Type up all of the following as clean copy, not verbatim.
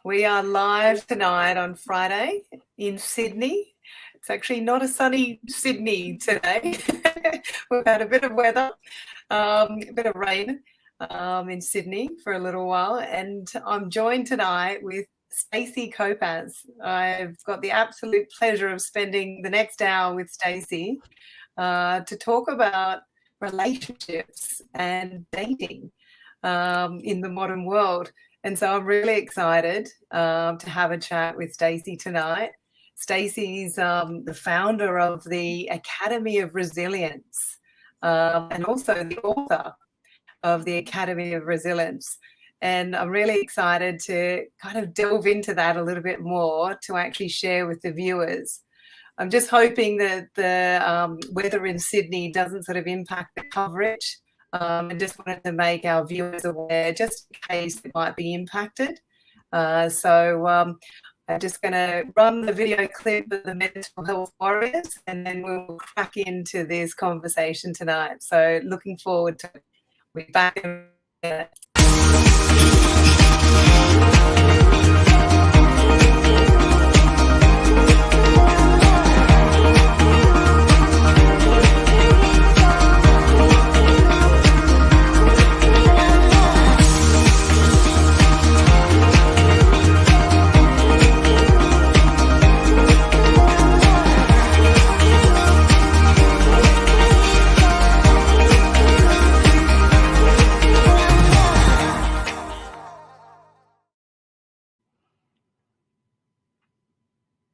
We are live tonight on Friday in Sydney. It's actually not a sunny Sydney today. We've had a bit of weather, a bit of rain in Sydney for a little while, and I'm joined tonight with Stacey Copas. I've got the absolute pleasure of spending the next hour with Stacey to talk about relationships and dating in the modern world. And so I'm really excited to have a chat with Stacey tonight. Stacey's the founder of the Academy of Resilience and also the author of the Academy of Resilience. And I'm really excited to kind of delve into that a little bit more to actually share with the viewers. I'm just hoping that the weather in Sydney doesn't sort of impact the coverage. I just wanted to make our viewers aware just in case it might be impacted. So I'm just going to run the video clip of the mental health warriors and then we'll crack into this conversation tonight. So looking forward to it. We'll be back in a minute.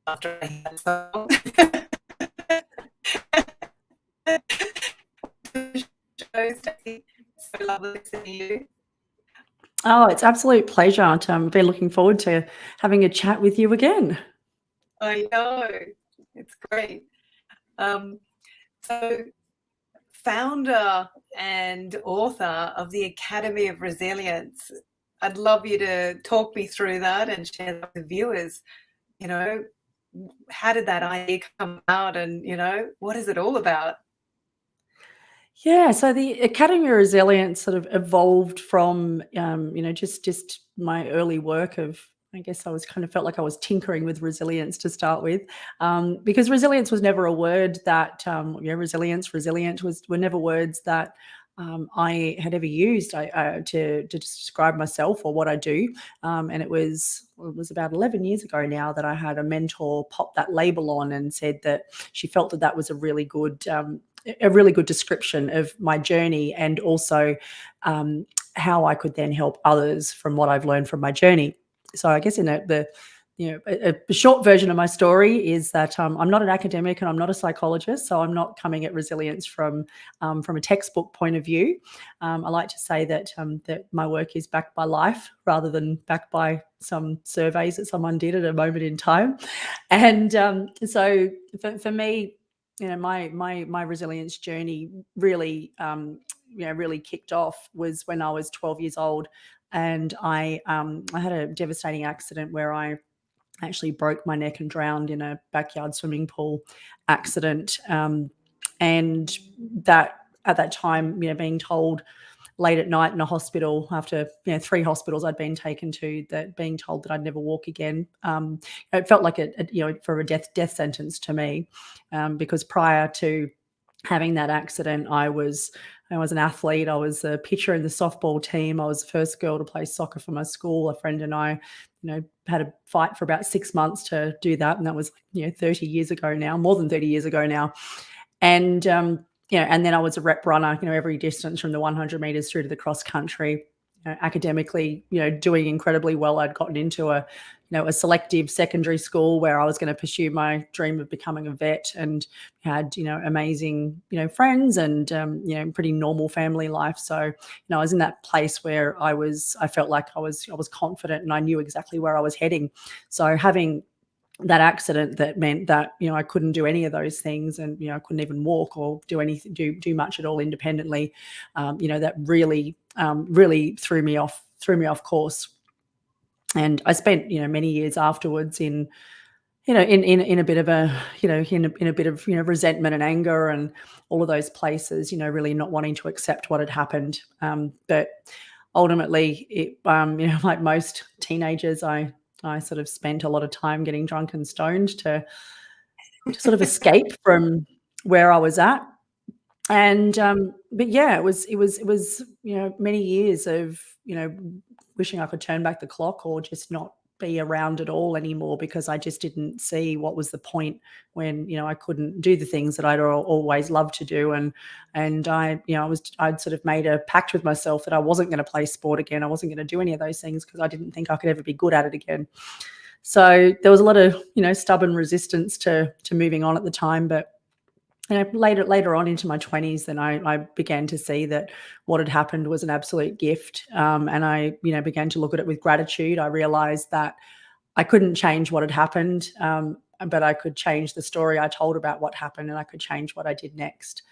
After I hear that song. So lovely to see you. Oh, it's absolute pleasure. I've been looking forward to having a chat with you again. I know. It's great. So founder and author of the Academy of Resilience. I'd love you to talk me through that and share that with the viewers. You know, how did that idea come out and, you know, what is it all about? Yeah, so the Academy of Resilience sort of evolved from, just my early work of, I guess I was kind of felt like I was tinkering with resilience to start with, because resilience was never a word that, resilient were never words that I had ever used to describe myself or what I do. And it was about 11 years ago now that I had a mentor pop that label on and said that she felt that that was a really good description of my journey and also how I could then help others from what I've learned from my journey. So I guess a short version of my story is that I'm not an academic and I'm not a psychologist, so I'm not coming at resilience from a textbook point of view. I like to say that that my work is backed by life rather than backed by some surveys that someone did at a moment in time. And so for me, my resilience journey really really kicked off was when I was 12 years old, and I had a devastating accident where I actually broke my neck and drowned in a backyard swimming pool accident. And that at that time, being told late at night in a hospital after 3 hospitals I'd been taken to, that being told that I'd never walk again, it felt like for a death sentence to me, because prior to having that accident, I was an athlete. I was a pitcher in the softball team. I was the first girl to play soccer for my school. A friend and I, had a fight for about 6 months to do that, and that was 30 years ago now, more than 30 years ago now. And and then I was a rep runner, every distance from the 100 meters through to the cross country. Academically, doing incredibly well. I'd gotten into a selective secondary school where I was going to pursue my dream of becoming a vet, and had, amazing, friends and, pretty normal family life. So, I was in that place where I felt like I was confident and I knew exactly where I was heading. So having that accident that meant that I couldn't do any of those things, and I couldn't even walk or do anything, do much at all independently. That really threw me off course. And I spent many years afterwards in a bit of resentment and anger and all of those places. Really not wanting to accept what had happened. But ultimately, it like most teenagers, I I sort of spent a lot of time getting drunk and stoned to sort of escape from where I was at. And but yeah, it was many years of wishing I could turn back the clock or just not be around at all anymore, because I just didn't see what was the point when I couldn't do the things that I'd always loved to do. And I'd sort of made a pact with myself that I wasn't going to play sport again. I wasn't going to do any of those things because I didn't think I could ever be good at it again. So there was a lot of stubborn resistance to moving on at the time. But later on into my 20s, then I began to see that what had happened was an absolute gift. And I, began to look at it with gratitude. I realized that I couldn't change what had happened, but I could change the story I told about what happened, and I could change what I did next.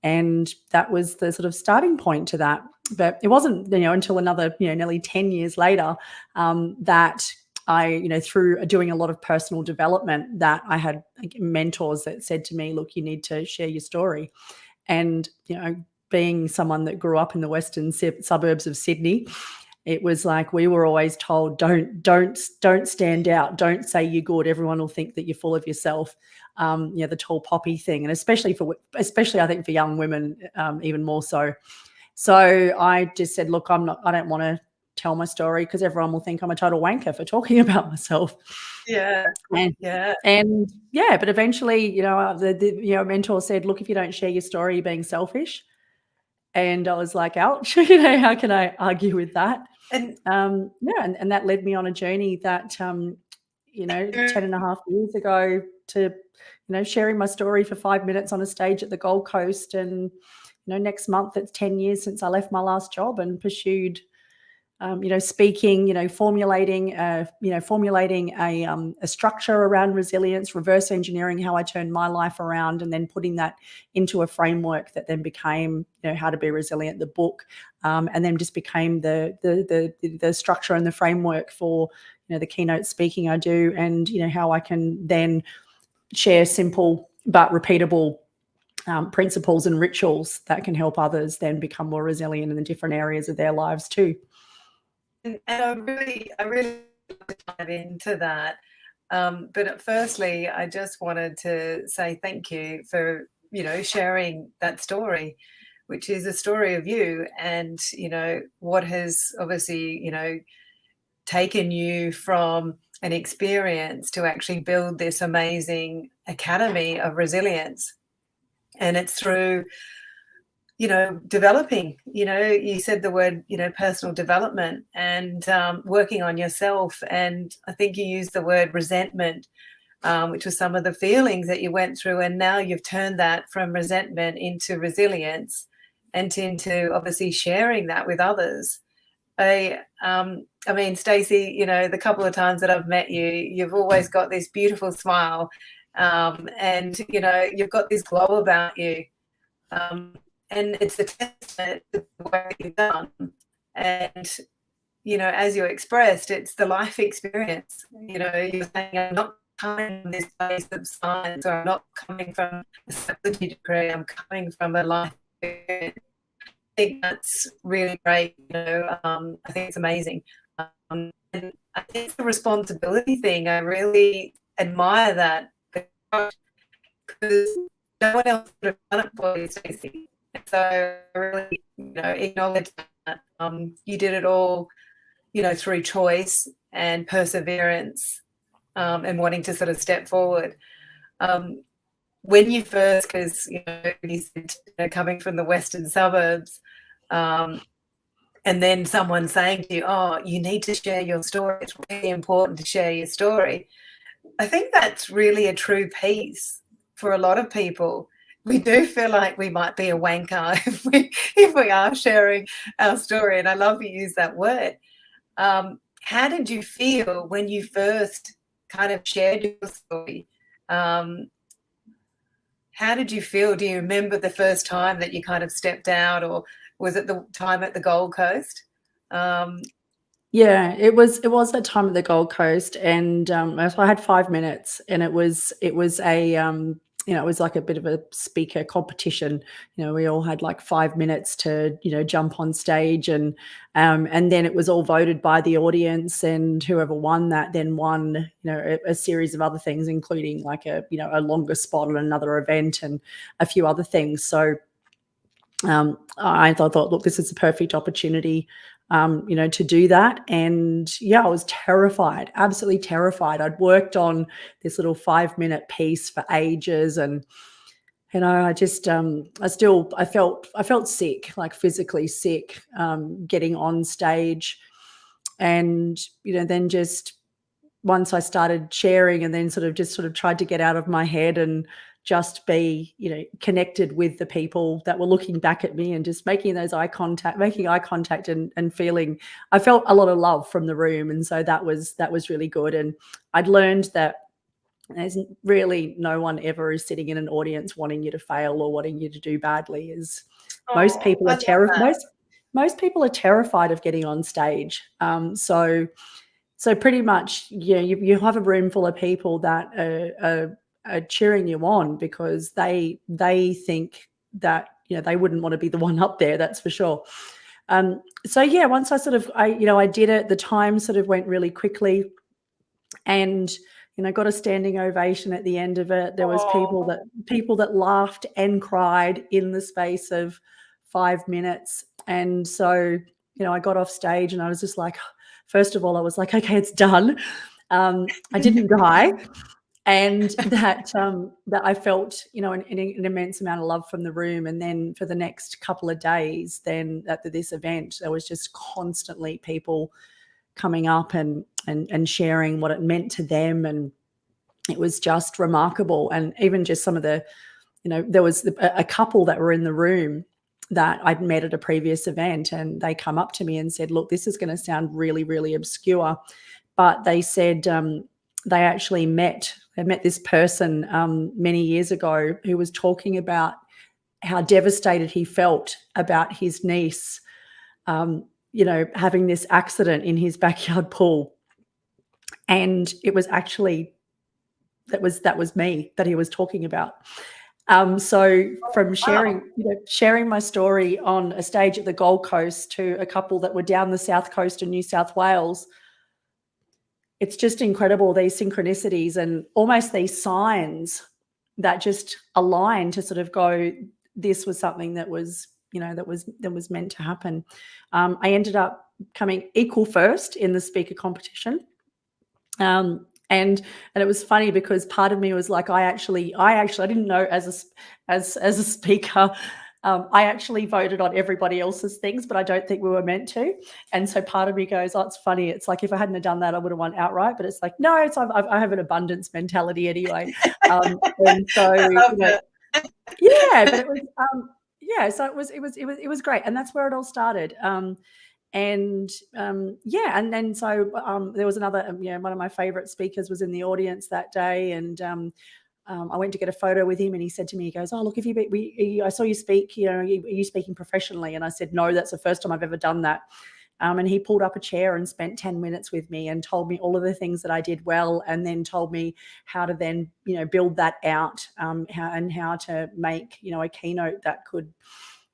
And that was the sort of starting point to that. But it wasn't, until another, nearly 10 years later, that I, through doing a lot of personal development, that I had mentors that said to me, look, you need to share your story. And, being someone that grew up in the western suburbs of Sydney, it was like we were always told, don't stand out, don't say you're good. Everyone will think that you're full of yourself. The tall poppy thing, and especially I think for young women, even more so. So I just said, look, I don't want to tell my story because everyone will think I'm a total wanker for talking about myself. Yeah. But eventually, the mentor said, look, if you don't share your story, you're being selfish. And I was like, ouch, how can I argue with that? And and that led me on a journey that 10 and a half years ago to sharing my story for 5 minutes on a stage at the Gold Coast. And next month it's 10 years since I left my last job and pursued speaking, formulating a structure around resilience, reverse engineering how I turned my life around, and then putting that into a framework that then became, How to Be Resilient, the book, and then just became the structure and the framework for, the keynote speaking I do, and how I can then share simple but repeatable principles and rituals that can help others then become more resilient in the different areas of their lives too. And I really love to dive into that. But firstly, I just wanted to say thank you for, sharing that story, which is a story of you and, what has obviously, taken you from an experience to actually build this amazing academy of resilience. And it's through developing, you said the word, personal development and working on yourself. And I think you used the word resentment, which was some of the feelings that you went through. And now you've turned that from resentment into resilience and into obviously sharing that with others. I mean, Stacey, the couple of times that I've met you, you've always got this beautiful smile, and, you've got this glow about you. And it's a testament to the work you've done. And, as you expressed, it's the life experience. You're saying, I'm not coming from this place of science, or I'm not coming from a psychology degree, I'm coming from a life experience. I think that's really great. I think it's amazing. And I think it's the responsibility thing. I really admire that because no one else would have done it for you, Stacey. So I really, acknowledge that you did it all, through choice and perseverance, and wanting to sort of step forward. When you first, because you said, coming from the western suburbs, and then someone saying to you, "Oh, you need to share your story. It's really important to share your story." I think that's really a true piece for a lot of people. We do feel like we might be a wanker if we are sharing our story, and I love you use that word. How did you feel when you first kind of shared your story? How did you feel? Do you remember the first time that you kind of stepped out, or was it the time at the Gold Coast? Yeah, it was that time at the Gold Coast, and so I had 5 minutes, and it was a you know, it was like a bit of a speaker competition. You know, we all had like 5 minutes to, you know, jump on stage, and then it was all voted by the audience, and whoever won that then won, you know, a series of other things, including like a, you know, a longer spot on another event and a few other things. So I thought, look, this is a perfect opportunity, you know, to do that. And yeah, I was terrified, absolutely terrified. I'd worked on this little 5-minute piece for ages, and you know, I just, I felt sick, like physically sick, getting on stage, and you know, then just once I started sharing, and then sort of tried to get out of my head and just be, you know, connected with the people that were looking back at me, and just making eye contact, and feeling, I felt a lot of love from the room. And so that was really good. And I'd learned that there's really no one ever is sitting in an audience wanting you to fail or wanting you to do badly. Is most Oh, people I are love that. most people are terrified of getting on stage. So pretty much, yeah, you have a room full of people that are cheering you on, because they think that, you know, they wouldn't want to be the one up there. That's for sure. So yeah, once I did it, the time sort of went really quickly, and you know, got a standing ovation at the end of it. There was Oh, people that laughed and cried in the space of 5 minutes. And so, you know, I got off stage and I was just like, first of all, I was like, okay, it's done. I didn't die. And that I felt, you know, an immense amount of love from the room. And then for the next couple of days, then at this event, there was just constantly people coming up and sharing what it meant to them. And it was just remarkable. And even just some of the, you know, there was a couple that were in the room that I'd met at a previous event, and they come up to me and said, look, this is going to sound really, really obscure, but they said, they met this person many years ago, who was talking about how devastated he felt about his niece, you know, having this accident in his backyard pool. And it was actually, that was me that he was talking about. So from wow. sharing my story on a stage at the Gold Coast to a couple that were down the South Coast in New South Wales, it's just incredible, these synchronicities and almost these signs that just align to sort of go, this was something that was, you know, that was meant to happen. I ended up coming equal first in the speaker competition. And it was funny because part of me was like, I didn't know, as a speaker, I actually voted on everybody else's things, but I don't think we were meant to. And so part of me goes, oh, it's funny. It's like, if I hadn't have done that, I would have won outright. But it's like, no, I have an abundance mentality anyway. And so, I you love know, it. yeah, but it was, yeah, so it was great. And that's where it all started. Yeah, and then so there was another, one of my favorite speakers was in the audience that day, and I went to get a photo with him, and he said to me, he goes, oh, look, I saw you speak, you know, are you speaking professionally? And I said, no, that's the first time I've ever done that. And he pulled up a chair and spent 10 minutes with me and told me all of the things that I did well, and then told me how to then, you know, build that out, how to make, you know, a keynote that could,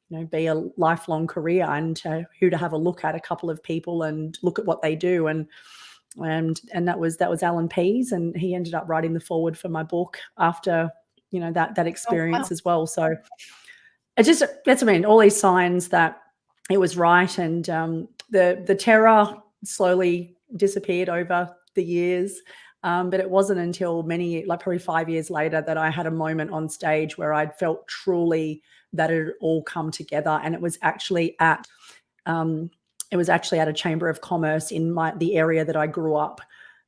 you know, be a lifelong career, and who to have a look at a couple of people and look at what they do. And that was Alan Pease, and he ended up writing the foreword for my book after, you know, that Oh, wow. experience as well. So it just, that's, I mean, all these signs that it was right. And the terror slowly disappeared over the years. But it wasn't until like probably 5 years later, that I had a moment on stage where I'd felt truly that it had all come together. And it was actually at a Chamber of Commerce in the area that I grew up.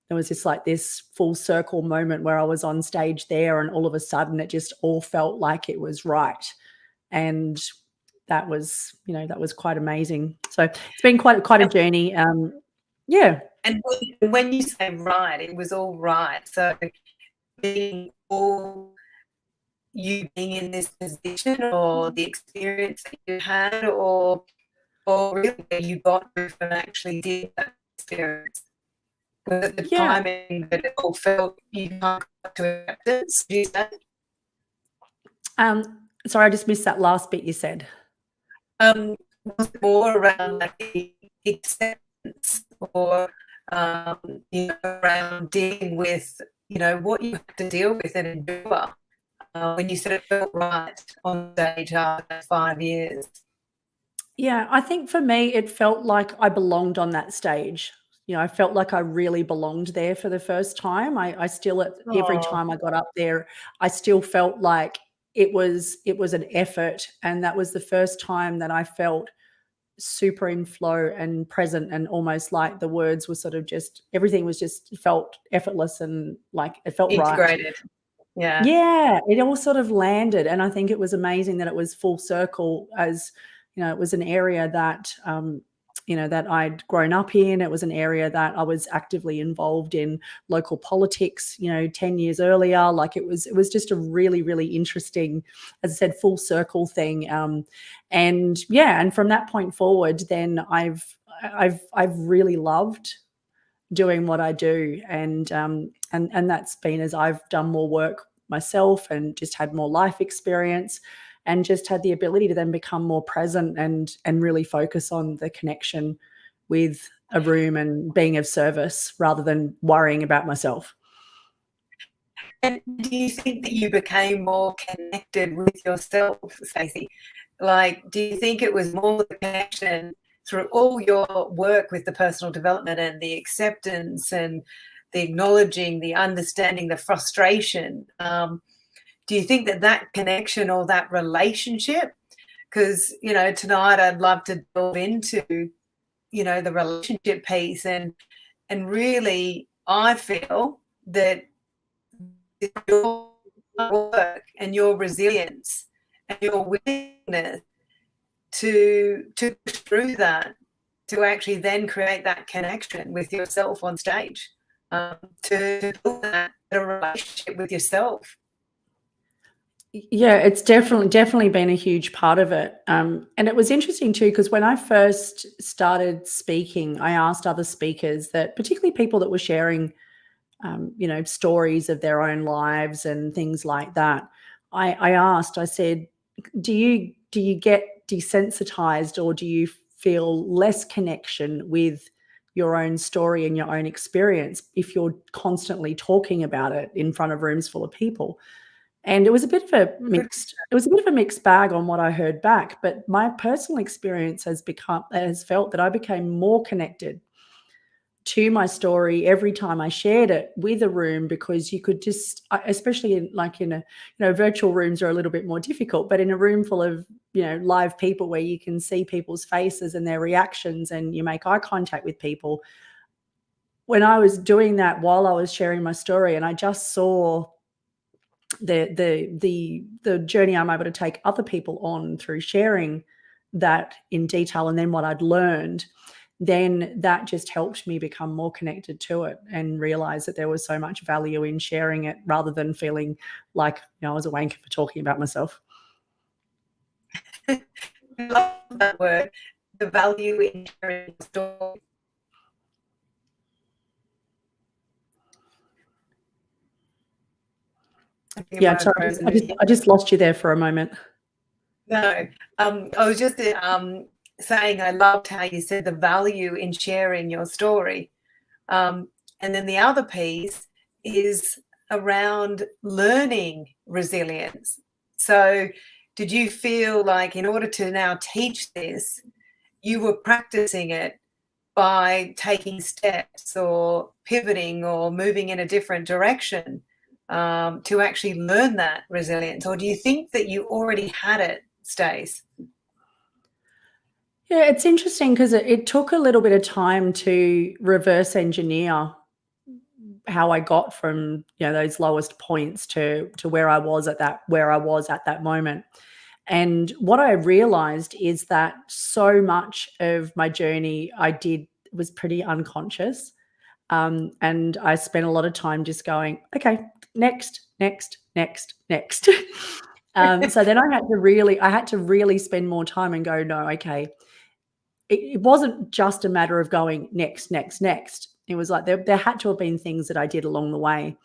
There was this full circle moment where I was on stage there, and all of a sudden it just all felt like it was right. And that was, you know, that was quite amazing. So it's been quite a journey. Yeah. And when you say right, it was all right. So being all you being in this position, or the experience that you had, or really where you got through and actually did that experience? Was it the Yeah. timing that it all felt you can't come to acceptance? Do you say? Sorry, I just missed that last bit you said. Was it more around like the acceptance or around dealing with what you have to deal with and endure when you sort of felt right on stage after 5 years? Yeah, I think for me, it felt like I belonged on that stage. I felt like I really belonged there for the first time. I still, every Oh, time I got up there, I still felt like it was an effort, and that was the first time that I felt super in flow and present, and almost like the words were sort of just, everything was just felt effortless and like it felt right. integrated. Yeah. Yeah, it all sort of landed, and I think it was amazing that it was full circle. As it was an area that that I'd grown up in. It was an area that I was actively involved in local politics, 10 years earlier. Like it was just a really, really interesting, as I said, full circle thing. And yeah, and from that point forward, then I've really loved doing what I do, and that's been as I've done more work myself and just had more life experience, and just had the ability to then become more present and really focus on the connection with a room and being of service rather than worrying about myself. And do you think that you became more connected with yourself, Stacey? Like, do you think it was more the connection through all your work with the personal development and the acceptance and the acknowledging, the understanding, the frustration? Do you think that connection or that relationship? Because, tonight I'd love to delve into, the relationship piece, and really I feel that your work and your resilience and your willingness to push through that, to actually then create that connection with yourself on stage, to build that a relationship with yourself. Yeah, it's definitely been a huge part of it. And it was interesting too, because when I first started speaking, I asked other speakers, that particularly people that were sharing stories of their own lives and things like that. I said, do you get desensitized, or do you feel less connection with your own story and your own experience if you're constantly talking about it in front of rooms full of people? And it was a bit of a mixed bag on what I heard back, but my personal experience has felt that I became more connected to my story every time I shared it with a room, because you could just, especially in virtual rooms are a little bit more difficult, but in a room full of live people where you can see people's faces and their reactions and you make eye contact with people. When I was doing that while I was sharing my story, and I just saw the journey I'm able to take other people on through sharing that in detail, and then what I'd learned, then that just helped me become more connected to it and realize that there was so much value in sharing it, rather than feeling like I was a wanker for talking about myself. I love that word, the value in sharing the story. Yeah, sorry, I just lost you there for a moment. No, I was just saying I loved how you said the value in sharing your story. And then the other piece is around learning resilience. So did you feel like in order to now teach this, you were practicing it by taking steps or pivoting or moving in a different direction to actually learn that resilience? Or do you think that you already had it, Stace? Yeah, it's interesting because it took a little bit of time to reverse engineer how I got from those lowest points to where I was at that moment. And what I realized is that so much of my journey was pretty unconscious. And I spent a lot of time just going, okay, next, next, next, next. So then I had to really spend more time and go, no, okay. It wasn't just a matter of going next, next, next. It was like there had to have been things that I did along the way.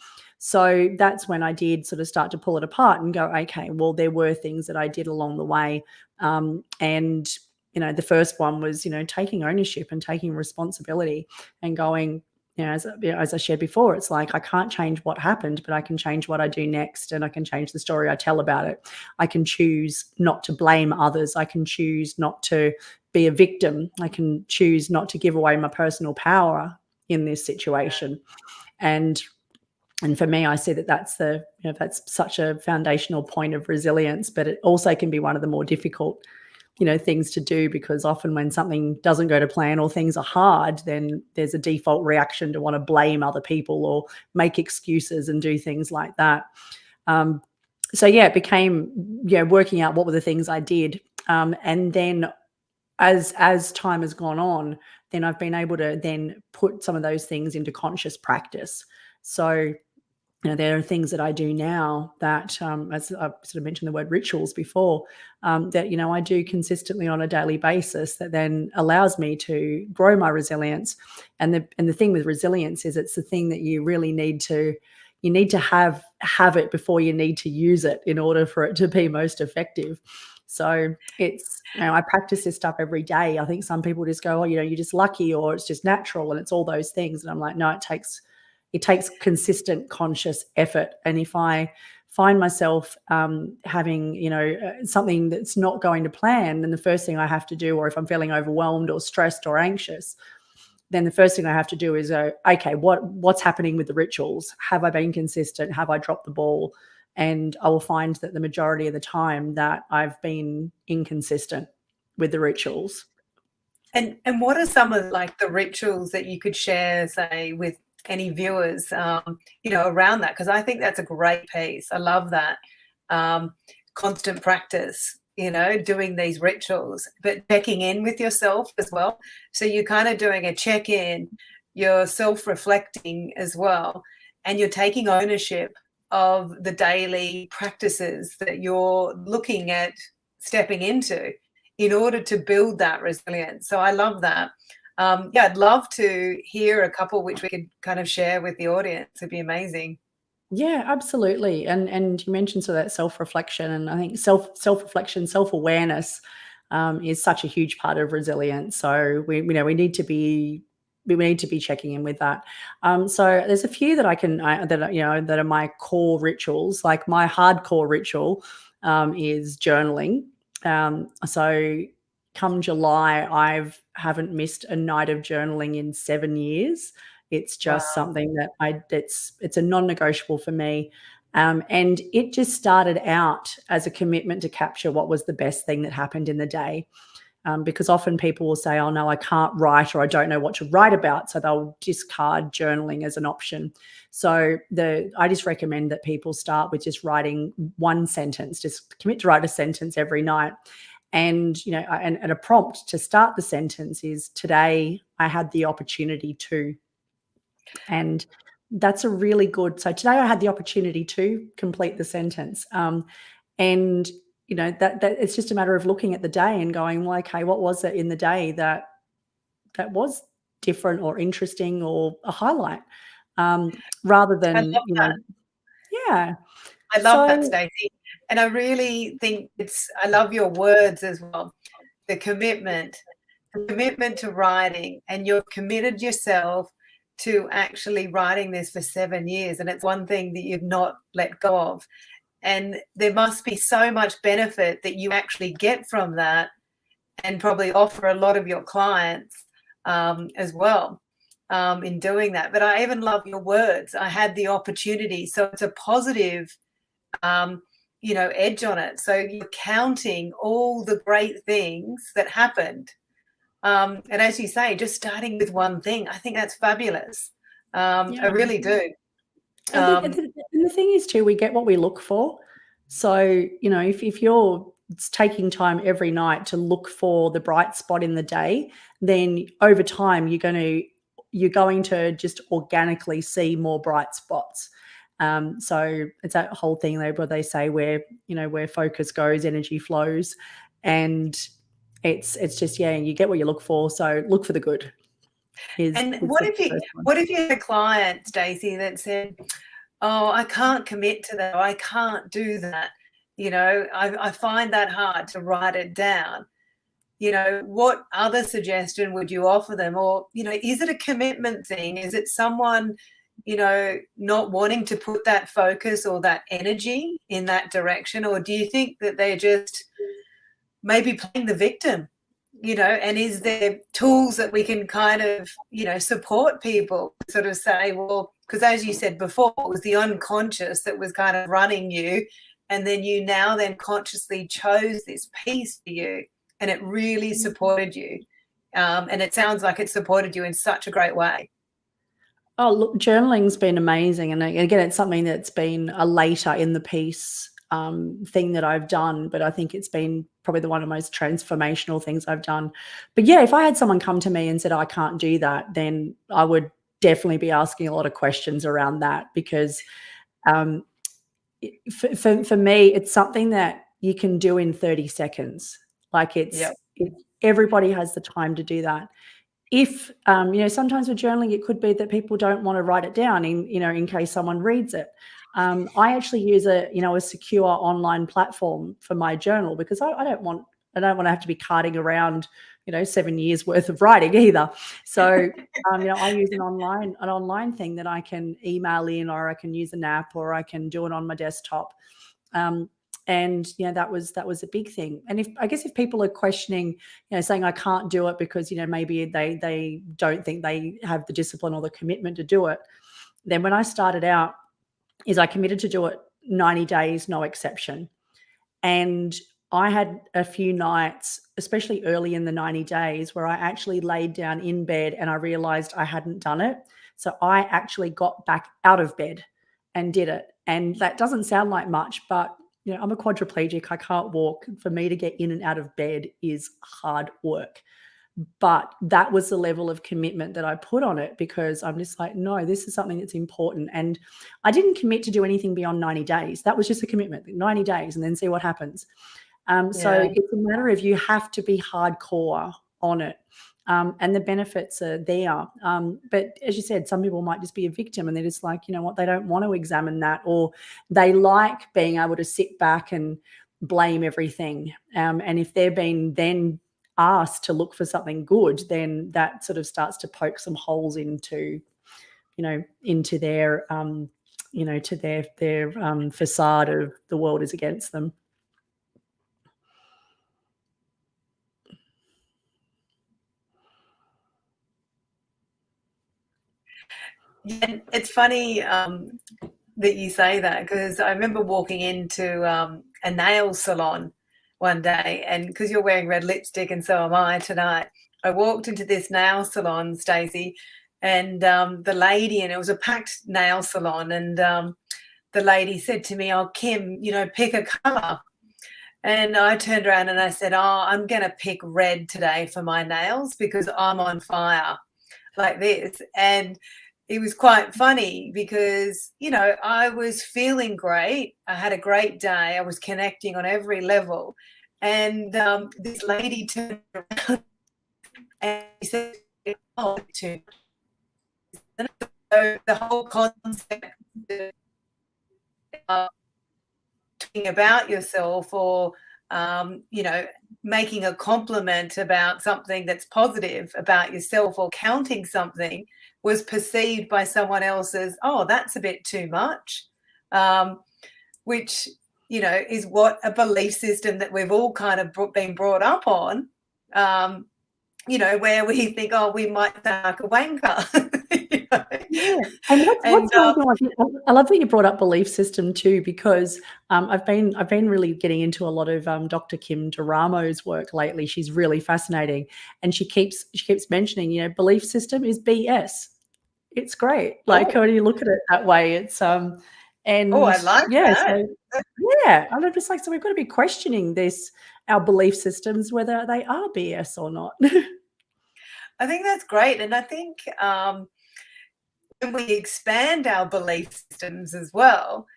So that's when I did sort of start to pull it apart and go, okay, well, there were things that I did along the way. And, the first one was, taking ownership and taking responsibility and going, as I shared before, it's like I can't change what happened, but I can change what I do next, and I can change the story I tell about it. I can choose not to blame others. I can choose not to be a victim. I can choose not to give away my personal power in this situation. And for me, I see that that's that's such a foundational point of resilience, but it also can be one of the more difficult things to do, because often when something doesn't go to plan or things are hard, then there's a default reaction to want to blame other people or make excuses and do things like that. So it became working out what were the things I did, and then as time has gone on, then I've been able to then put some of those things into conscious practice. So there are things that I do now that, as I've sort of mentioned the word rituals before, that, I do consistently on a daily basis that then allows me to grow my resilience. And the thing with resilience is it's the thing that you really need to have it before you need to use it in order for it to be most effective. So it's, I practice this stuff every day. I think some people just go, oh, you're just lucky, or it's just natural, and it's all those things. And I'm like, no, it takes consistent conscious effort. And if I find myself having something that's not going to plan, then the first thing I have to do, or if I'm feeling overwhelmed or stressed or anxious, then the first thing I have to do is okay, what's happening with the rituals? Have I been consistent? Have I dropped the ball? And I will find that the majority of the time that I've been inconsistent with the rituals. And what are some of the rituals that you could share, say, with any viewers, around that? Because I think that's a great piece. I love that. Constant practice, doing these rituals, but checking in with yourself as well. So you're kind of doing a check-in, you're self-reflecting as well, and you're taking ownership of the daily practices that you're looking at stepping into in order to build that resilience. So I love that. I'd love to hear a couple which we could kind of share with the audience. It'd be amazing. Yeah, absolutely. And you mentioned sort of that self-reflection, and I think self-reflection, self-awareness is such a huge part of resilience. So we need to be checking in with that. So there's a few that that are my core rituals. Like my hardcore ritual is journaling. So come July, haven't missed a night of journaling in 7 years. It's just something that it's a non-negotiable for me. And it just started out as a commitment to capture what was the best thing that happened in the day. Because often people will say, oh no, I can't write, or I don't know what to write about. So they'll discard journaling as an option. So I just recommend that people start with just writing one sentence, just commit to write a sentence every night. And, and a prompt to start the sentence is, today I had the opportunity to. And that's a really good, so today I had the opportunity to complete the sentence. And that it's just a matter of looking at the day and going, well, okay, what was it in the day that was different or interesting or a highlight, rather than yeah. I love that, Stacey. And I really think I love your words as well. The commitment to writing, and you've committed yourself to actually writing this for 7 years. And it's one thing that you've not let go of. And there must be so much benefit that you actually get from that, and probably offer a lot of your clients as well in doing that. But I even love your words. I had the opportunity. So it's a positive, edge on it. So you're counting all the great things that happened. And as you say, just starting with one thing, I think that's fabulous. I really do. And the thing is too, we get what we look for. So, if you're taking time every night to look for the bright spot in the day, then over time you're going to just organically see more bright spots. So it's that whole thing where they say where focus goes, energy flows. And it's just, you get what you look for. So look for the good. What if you had a client, Stacey, that said, oh, I can't commit to that, or I can't do that. I find that hard to write it down. What other suggestion would you offer them? Or, is it a commitment thing? Is it someone, not wanting to put that focus or that energy in that direction? Or do you think that they're just maybe playing the victim? And is there tools that we can kind of, support people, sort of say, well, because as you said before, it was the unconscious that was kind of running you. And then you now then consciously chose this piece for you, and it really supported you. And it sounds like it supported you in such a great way. Oh, look, journaling's been amazing. And again, it's something that's been a later in the piece thing that I've done, but I think it's been probably one of the most transformational things I've done. But yeah, if I had someone come to me and said, I can't do that, then I would definitely be asking a lot of questions around that, because for me, it's something that you can do in 30 seconds. Like everybody has the time to do that. If, sometimes with journaling, it could be that people don't want to write it down in case someone reads it. I actually use a secure online platform for my journal, because I don't want to have to be carting around, 7 years worth of writing either. So, I use an online thing that I can email in, or I can use an app, or I can do it on my desktop. And that was a big thing. And if people are questioning, saying I can't do it because maybe they don't think they have the discipline or the commitment to do it, then when I started out, is I committed to do it 90 days, no exception. And I had a few nights, especially early in the 90 days, where I actually laid down in bed and I realized I hadn't done it. So I actually got back out of bed and did it. And that doesn't sound like much, but I'm a quadriplegic. I can't walk. For me to get in and out of bed is hard work. But that was the level of commitment that I put on it, because I'm just like, no, this is something that's important. And I didn't commit to do anything beyond 90 days. That was just a commitment, 90 days, and then see what happens. So it's a matter of, you have to be hardcore on it. And the benefits are there. But as you said, some people might just be a victim, and they're just like, what, they don't want to examine that, or they like being able to sit back and blame everything. And if they're being then asked to look for something good, then that sort of starts to poke some holes into their, to their facade of the world is against them. Yeah, it's funny that you say that, because I remember walking into a nail salon one day, and because you're wearing red lipstick and so am I tonight, I walked into this nail salon, Stacey, and the lady, and it was a packed nail salon, and the lady said to me, oh, Kim, pick a colour. And I turned around and I said, oh, I'm going to pick red today for my nails, because I'm on fire like this. And it was quite funny, because, I was feeling great. I had a great day. I was connecting on every level. And this lady turned around and said, oh, too much. So the whole concept of talking about yourself, or, making a compliment about something that's positive about yourself, or counting something, was perceived by someone else as, oh, that's a bit too much, which, is what a belief system that we've all kind of been brought up on, where we think, oh, we might sound like a wanker. Yeah. And what's amazing, I love that you brought up belief system too, because I've been really getting into a lot of Dr. Kim Duramo's work lately. She's really fascinating, and she keeps mentioning, belief system is BS. It's great. Like, when you look at it that way, it's and I like that. So, yeah, I'm just like, so we've got to be questioning our belief systems, whether they are BS or not. I think that's great, and I think when we expand our belief systems as well,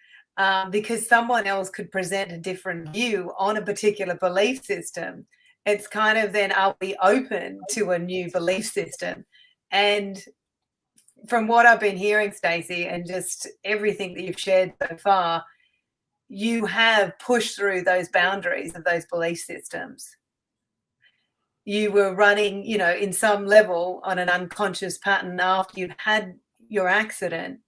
because someone else could present a different view on a particular belief system, it's kind of then, are we open to a new belief system? And from what I've been hearing, Stacey, and just everything that you've shared so far, you have pushed through those boundaries of those belief systems. You were running, you know, in some level on an unconscious pattern after you had your accident,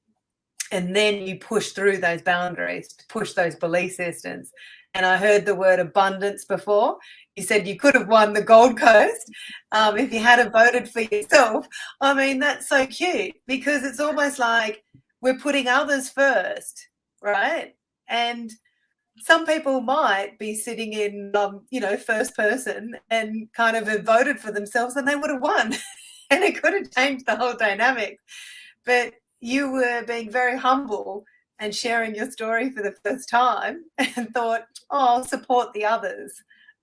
and then you push through those boundaries, push those belief systems. And I heard the word abundance before. You said you could have won the Gold Coast if you hadn't voted for yourself. I mean, that's so cute, because it's almost like we're putting others first, right? And some people might be sitting in, you know, first person and kind of have voted for themselves, and they would have won. And it could have changed the whole dynamic. But you were being very humble and sharing your story for the first time and thought, oh, I'll support the others.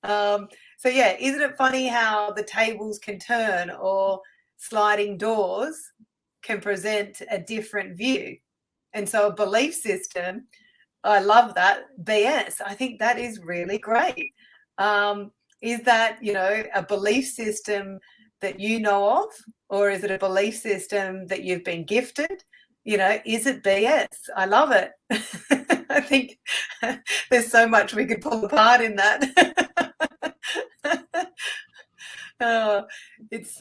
So, yeah, isn't it funny how the tables can turn, or sliding doors can present a different view? And so a belief system, I love that. BS, I think that is really great. Is that, you know, a belief system that you know of, or is it a belief system that you've been gifted? You know, is it BS? I love it. I think there's so much we could pull apart in that. It's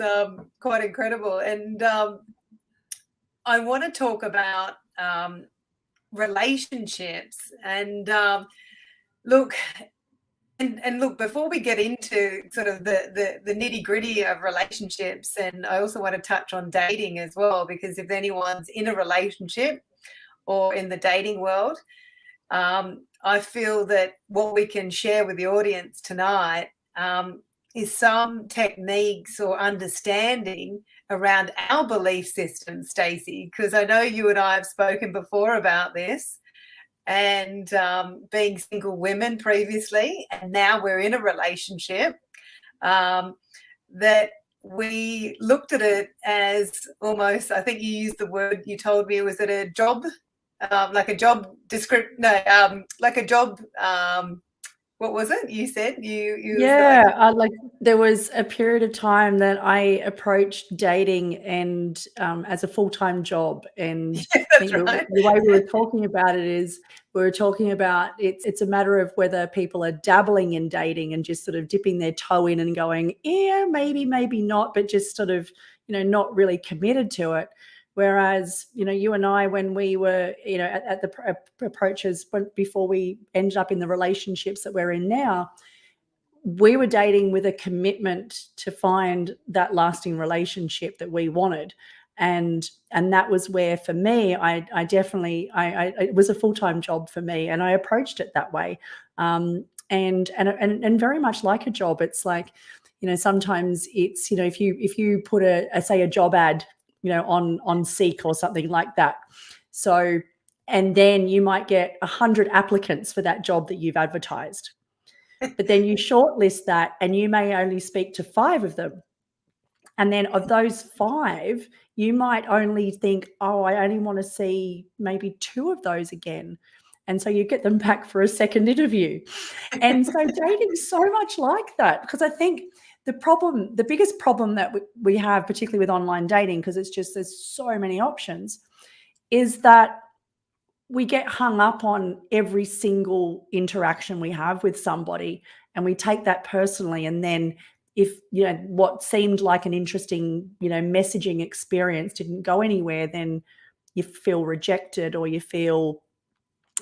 quite incredible. And I want to talk about relationships. And look, and look, before we get into sort of the nitty gritty of relationships, and I also want to touch on dating as well, because if anyone's in a relationship or in the dating world, I feel that what we can share with the audience tonight is some techniques or understanding around our belief system, Stacey, because I know you and I have spoken before about this. And being single women previously, and now we're in a relationship, that we looked at it as almost, I think you used the word, you told me, was it a job, like a job description? No, like a job. What was it? You said yeah, like there was a period of time that I approached dating and as a full-time job, and yeah, I think right. the way we were talking about it is we were talking about it's a matter of whether people are dabbling in dating and just sort of dipping their toe in and going, yeah, maybe not, but just sort of, you know, not really committed to it. Whereas, you know, you and I, when we were, you know, at the approaches before we ended up in the relationships that we're in now, we were dating with a commitment to find that lasting relationship that we wanted. And that was where, for me, I definitely, it was a full-time job for me, and I approached it that way. And very much like a job, it's like, you know, sometimes it's, you know, if you put say a job ad, you know, on Seek or something like that. So, and then you might get 100 applicants for that job that you've advertised. But then you shortlist that and you may only speak to 5 of them. And then of those 5, you might only think, oh, I only want to see maybe 2 of those again. And so you get them back for a second interview. And so dating's so much like that, because I think the biggest problem that we have, particularly with online dating, because it's just there's so many options, is that we get hung up on every single interaction we have with somebody, and we take that personally. And then if, you know, what seemed like an interesting, you know, messaging experience didn't go anywhere, then you feel rejected, or you feel,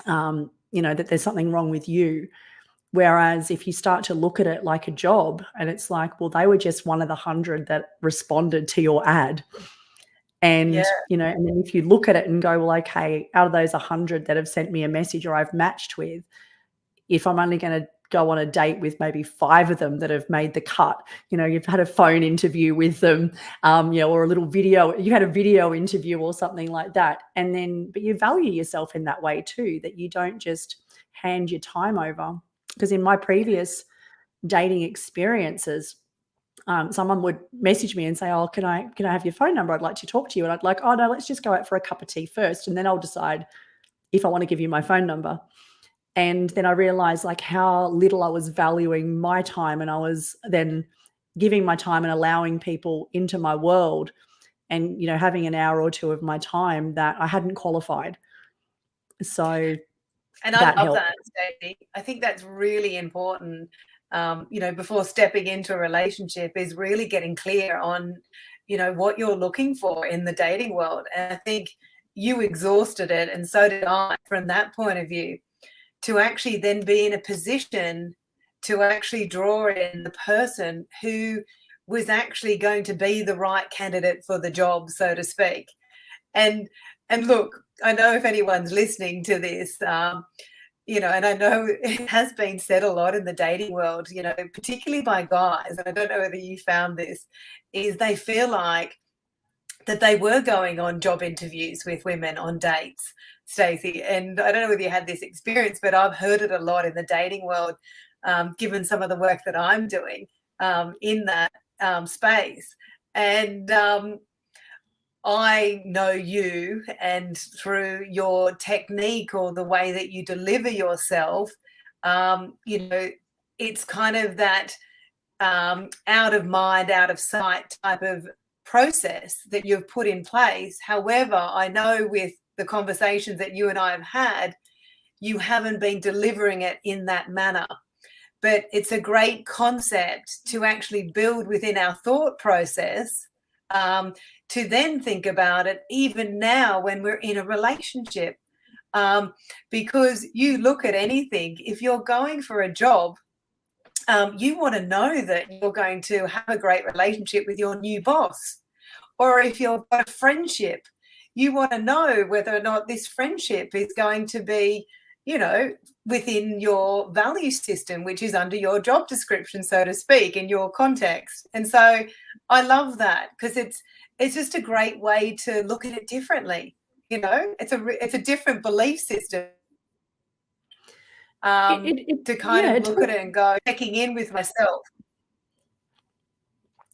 you know, that there's something wrong with you. Whereas if you start to look at it like a job, and it's like, well, they were just one of the 100 that responded to your ad. And, you know, and then if you look at it and go, well, okay, out of those 100 that have sent me a message or I've matched with, if I'm only going to go on a date with maybe 5 of them that have made the cut, you know, you've had a phone interview with them, you know, or a little video, you had a video interview or something like that. And then, but you value yourself in that way too, that you don't just hand your time over. Because in my previous dating experiences, someone would message me and say, oh, can I have your phone number? I'd like to talk to you. And I'd like, oh no, let's just go out for a cup of tea first, and then I'll decide if I want to give you my phone number. And then I realized like how little I was valuing my time, and I was then giving my time and allowing people into my world and, you know, having an hour or two of my time that I hadn't qualified. So and I that love helped. that, Stacey. I think that's really important. You know, before stepping into a relationship, is really getting clear on, you know, what you're looking for in the dating world. And I think you exhausted it, and so did I, from that point of view, to actually then be in a position to actually draw in the person who was actually going to be the right candidate for the job, so to speak. And look, I know if anyone's listening to this, you know, and I know it has been said a lot in the dating world, you know, particularly by guys, and I don't know whether you found this, is they feel like that they were going on job interviews with women on dates, Stacey. And I don't know whether you had this experience, but I've heard it a lot in the dating world, given some of the work that I'm doing in that space. And I know you, and through your technique or the way that you deliver yourself, you know, it's kind of that out of mind, out of sight type of process that you've put in place. However, I know with the conversations that you and I have had, you haven't been delivering it in that manner. But it's a great concept to actually build within our thought process, to then think about it even now when we're in a relationship. Because you look at anything, if you're going for a job, you want to know that you're going to have a great relationship with your new boss. Or if you've got a friendship, you want to know whether or not this friendship is going to be, you know, within your value system, which is under your job description, so to speak, in your context. And so I love that, because it's just a great way to look at it differently. You know, it's a different belief system. To kind of look at it and go, checking in with myself.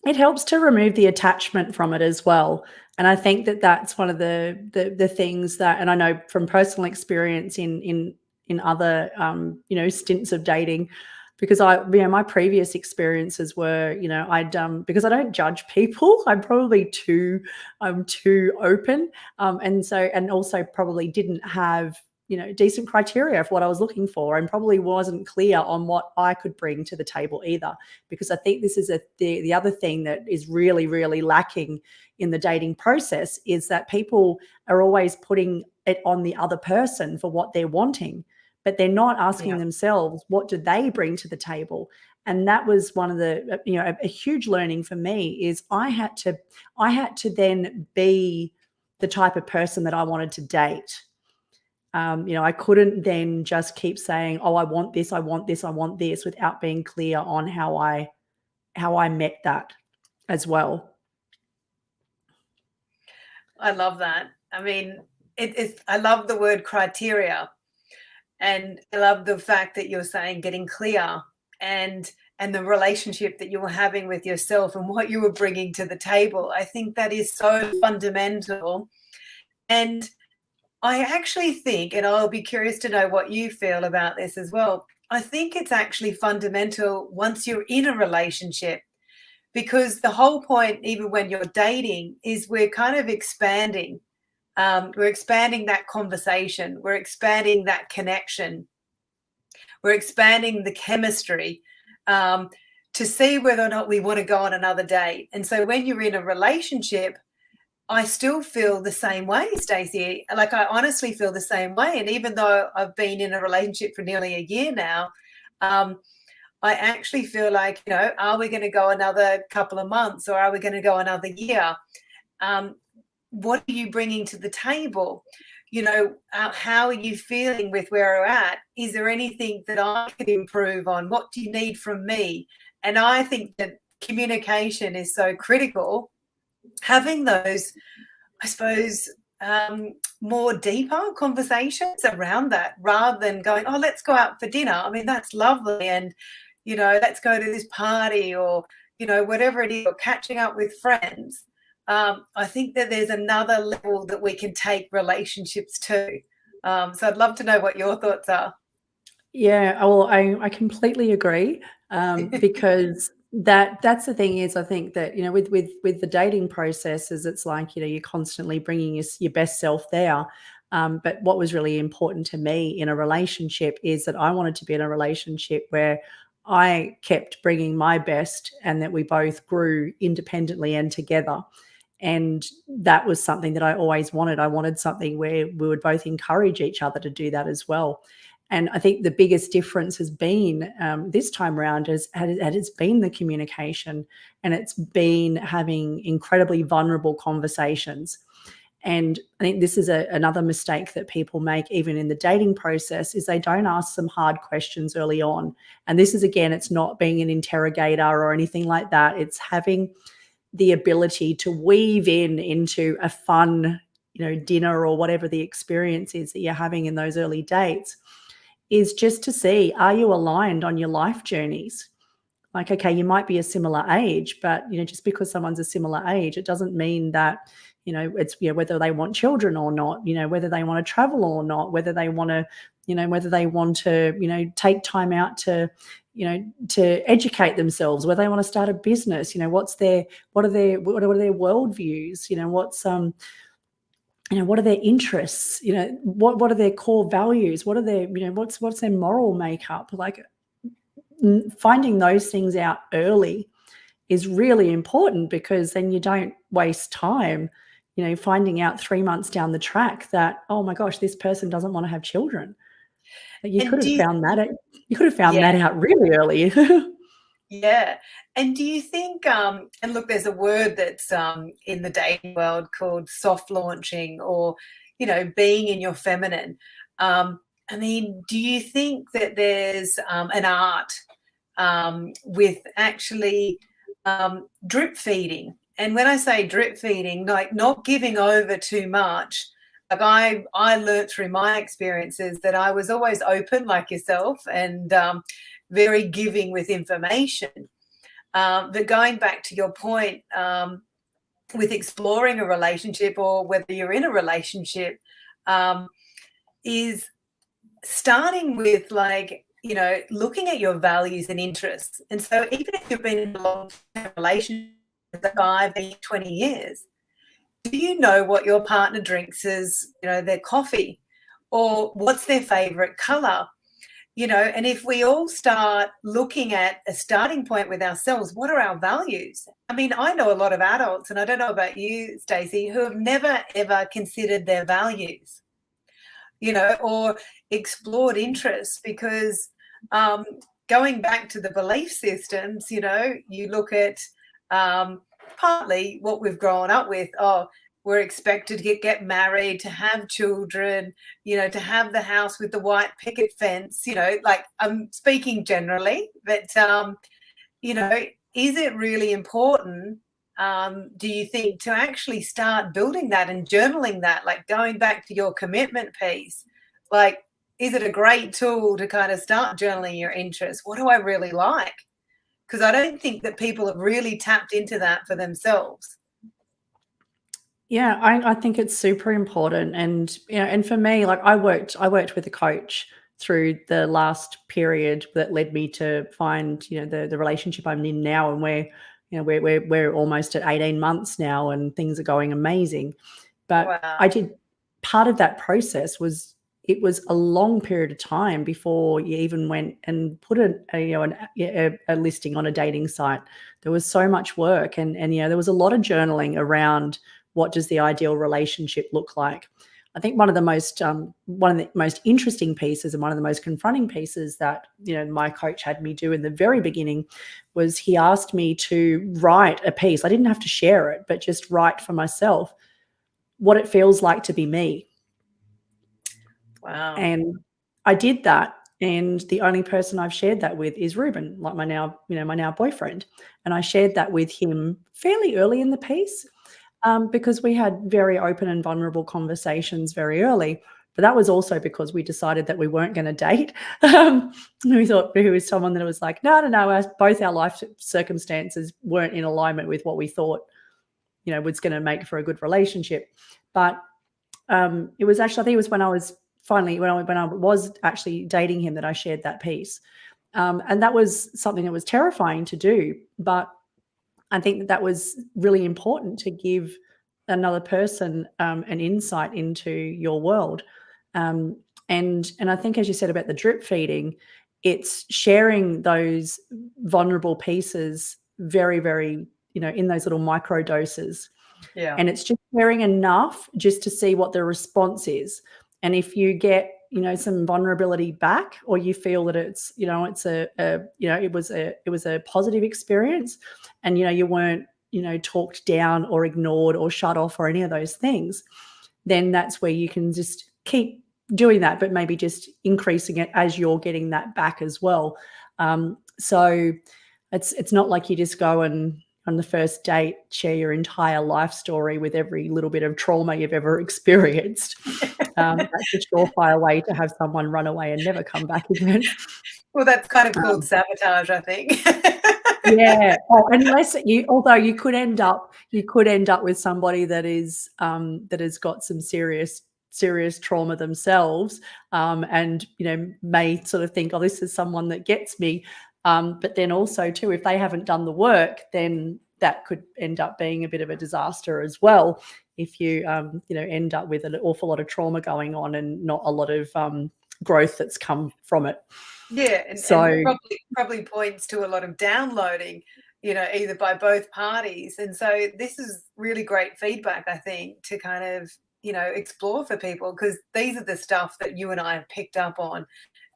It helps to remove the attachment from it as well. And I think that that's one of the things that, and I know from personal experience in other you know, stints of dating, because you know, my previous experiences were, you know, because I don't judge people, I'm too open, and also probably didn't have, you know, decent criteria for what I was looking for, and probably wasn't clear on what I could bring to the table either. Because I think this is the other thing that is really, really lacking in the dating process, is that people are always putting it on the other person for what they're wanting, but they're not asking themselves, what do they bring to the table? And that was one of the, you know, a huge learning for me, is I had to then be the type of person that I wanted to date. You know, I couldn't then just keep saying, oh, I want this, I want this, I want this, without being clear on how I met that as well. I love that. I mean, I love the word criteria, and I love the fact that you're saying getting clear, and the relationship that you were having with yourself and what you were bringing to the table. I think that is so fundamental. And I actually think, and I'll be curious to know what you feel about this as well, I think it's actually fundamental once you're in a relationship, because the whole point, even when you're dating, is we're kind of expanding. We're expanding that conversation. We're expanding that connection. We're expanding the chemistry, to see whether or not we want to go on another date. And so when you're in a relationship, I still feel the same way, Stacey. Like, I honestly feel the same way. And even though I've been in a relationship for nearly a year now, I actually feel like, you know, are we going to go another couple of months, or are we going to go another year? What are you bringing to the table? You know, how are you feeling with where we're at? Is there anything that I could improve on? What do you need from me? And I think that communication is so critical. Having those, I suppose, more deeper conversations around that, rather than going, oh, let's go out for dinner. I mean, that's lovely. And, you know, let's go to this party, or, you know, whatever it is, or catching up with friends. I think that there's another level that we can take relationships to. So I'd love to know what your thoughts are. Yeah, well, I completely agree, because That's the thing is, I think that, you know, with the dating processes, it's like, you know, you're constantly bringing your best self there. But what was really important to me in a relationship is that I wanted to be in a relationship where I kept bringing my best and that we both grew independently and together. And that was something that I always wanted. I wanted something where we would both encourage each other to do that as well. And I think the biggest difference has been this time around has been the communication, and it's been having incredibly vulnerable conversations. And I think this is another mistake that people make, even in the dating process, is they don't ask some hard questions early on. And this is, again, it's not being an interrogator or anything like that. It's having the ability to weave into a fun, you know, dinner or whatever the experience is that you're having in those early dates, is just to see, are you aligned on your life journeys? Like, okay, you might be a similar age, but, you know, just because someone's a similar age, it doesn't mean that, you know, it's, you know, whether they want children or not, you know, whether they want to travel or not, whether they want to, you know, whether they want to, you know, take time out to, you know, to educate themselves, whether they want to start a business, you know, what are their worldviews, you know, you know, what are their interests, you know, what are their core values, what are their, you know, what's their moral makeup, like finding those things out early is really important, because then you don't waste time, you know, finding out 3 months down the track that, oh my gosh, this person doesn't want to have children. But you And could do have you, found that out, you could have found yeah, that out really early. yeah. And do you think, and look, there's a word that's in the dating world called soft launching, or, you know, being in your feminine. I mean, do you think that there's an art with actually drip feeding? And when I say drip feeding, like not giving over too much. Like I learned through my experiences that I was always open, like yourself, and very giving with information. But going back to your point, with exploring a relationship, or whether you're in a relationship, is starting with, like, you know, looking at your values and interests. And so even if you've been in a long-term relationship for 5, 20 years, do you know what your partner drinks as, you know, their coffee, or what's their favorite color? You know, and if we all start looking at a starting point with ourselves, what are our values? I mean, I know a lot of adults, and I don't know about you, Stacey, who have never, ever considered their values, you know, or explored interests, because going back to the belief systems, you know, you look at partly what we've grown up with. Oh, we're expected to get married, to have children, you know, to have the house with the white picket fence, you know, like I'm speaking generally, but, you know, is it really important, do you think, to actually start building that and journaling that, like going back to your commitment piece? Like, is it a great tool to kind of start journaling your interests? What do I really like? Because I don't think that people have really tapped into that for themselves. Yeah, I think it's super important. And, you know, and for me, like I worked with a coach through the last period that led me to find, you know, the relationship I'm in now, and we're, you know, we're almost at 18 months now, and things are going amazing. But I Wow. did, part of that process was, it was a long period of time before you even went and put you know, a listing on a dating site. There was so much work, and you know, there was a lot of journaling around what does the ideal relationship look like. I think one of the most interesting pieces, and one of the most confronting pieces that, you know, my coach had me do in the very beginning, was he asked me to write a piece. I didn't have to share it, but just write for myself what it feels like to be me. Wow. And I did that. And the only person I've shared that with is Ruben, like my now, you know, my now boyfriend. And I shared that with him fairly early in the piece, because we had very open and vulnerable conversations very early. But that was also because we decided that we weren't going to date. We thought he was someone that was like, no, no, no. Both our life circumstances weren't in alignment with what we thought, you know, was going to make for a good relationship. But it was actually, I think it was when I was actually dating him that I shared that piece. And that was something that was terrifying to do. But I think that was really important to give another person an insight into your world. And I think, as you said about the drip feeding, it's sharing those vulnerable pieces very, very, in those little micro doses. Yeah. And it's just sharing enough just to see what the response is. And if you get, some vulnerability back, or you feel that it's, it was a positive experience, and, you weren't, talked down or ignored or shut off or any of those things, then that's where you can just keep doing that, but maybe just increasing it as you're getting that back as well. So it's not like you just go and on the first date share your entire life story with every little bit of trauma you've ever experienced. That's a surefire way to have someone run away and never come back again. Well, that's kind of called sabotage, I think. Yeah. Unless although you could end up with somebody that has got some serious trauma themselves, and may sort of think, oh, this is someone that gets me. But then also too, if they haven't done the work, then that could end up being a bit of a disaster as well. If you end up with an awful lot of trauma going on and not a lot of growth that's come from it. Yeah, and probably points to a lot of downloading, either by both parties. And so this is really great feedback, I think, to kind of, explore for people, because these are the stuff that you and I have picked up on.